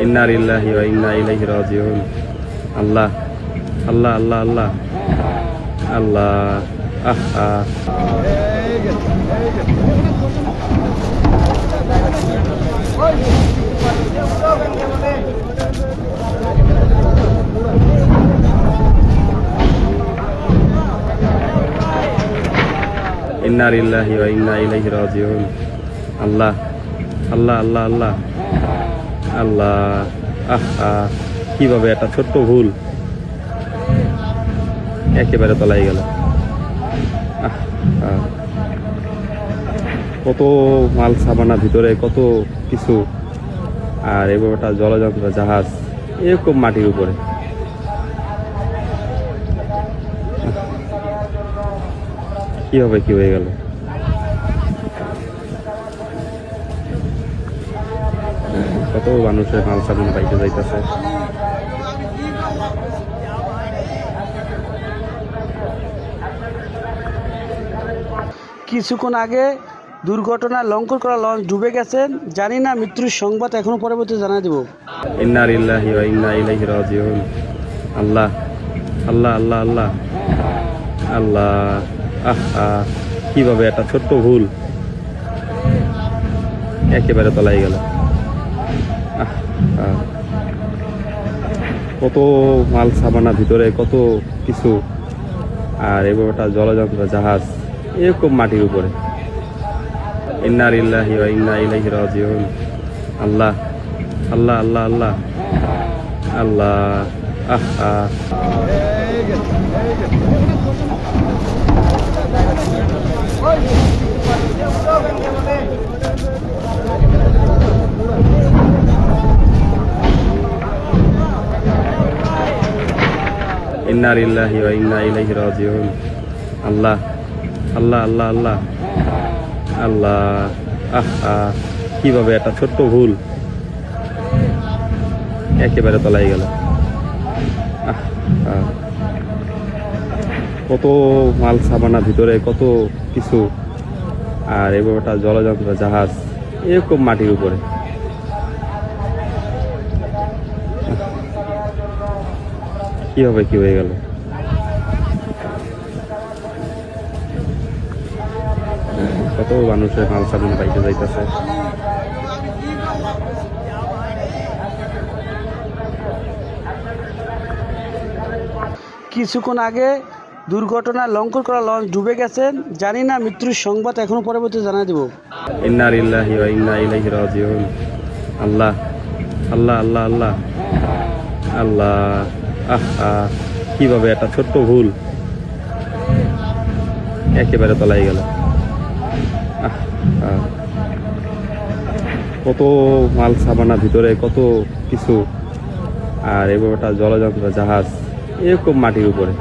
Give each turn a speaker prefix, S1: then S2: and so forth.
S1: ইন্না লিল্লাহি ওয়া ইন্না ইলাইহি রাজিউন। আল্লাহ আল্লাহ আল্লাহ আল্লাহ আল্লাহ আহা। ইন্না লিল্লাহি ওয়া ইন্না ইলাইহি রাজিউন। আল্লাহ আল্লাহ আল্লাহ আল্লাহ আল্লাহ আহা। কিভাবে একটা ছোট্ট ভুল একেবারে তলায় গেল। কত মাল সামানা ভিতরে, কত কিছু, আর এবার একটা জলযন্ত্র জাহাজ এরকম মাটির উপরে। কিভাবে কি হয়ে গেল? কত মানুষের মাল সামানা পাইতে যাইতেছে।
S2: কিছুক্ষণ আগে দুর্ঘটনায় লঙ্ঘন করা লঞ্চ ডুবে গেছেন, জানি না মৃত্যুর সংবাদ এখনো পরবর্তী জানাই দেব।
S1: ইন্না লিল্লাহি ওয়া ইন্না ইলাইহি রাজিউন। আল্লাহ আল্লাহ আল্লাহ আল্লাহ আল্লাহ আহা। কিভাবে একটা ছোট্ট ভুল একেবারে তলায় গেল। কত মাল সামানা ভিতরে, কত কিছু, আর এবার একটা জলযন্ত্র জাহাজ এরকম মাটির উপরে। ইন্না লিল্লাহি ওয়া ইন্না ইলাইহি রাজিউন। আল্লাহ আল্লাহ আল্লাহ আল্লাহ আল্লাহ আহা। ইন্না লিল্লাহি ওয়া ইন্না ইলাইহি রাজিউন। আল্লাহ আল্লাহ আল্লাহ আল্লাহ আল্লাহ আহা। কিভাবে একটা ছোট্ট ভুল একেবারে তলায় গেল। কত মাল সামানা ভিতরে, কত কিছু, আর এবার একটা জলযন্ত্র জাহাজ এরকম মাটির উপরে। কিভাবে কি হয়ে গেল? কত মানুষের মাল সামানা পাইতে যাইতেছে।
S2: কিছুক্ষণ আগে দুর্ঘটনায় লঙ্ঘন করা লঞ্চ ডুবে গেছেন, জানি না মৃত্যুর সংবাদ এখনো পরবর্তী জানাই দেব।
S1: ইন্না লিল্লাহি ওয়া ইন্না ইলাইহি রাজিউন। আল্লাহ আল্লাহ আল্লাহ আল্লাহ আল্লাহ আহা। কিভাবে একটা ছোট্ট ভুল একেবারে তলায় গেল। কত মাল সামানা ভিতরে, কত কিছু, আর এবার একটা জলযন্ত্র জাহাজ এরকম মাটির উপরে।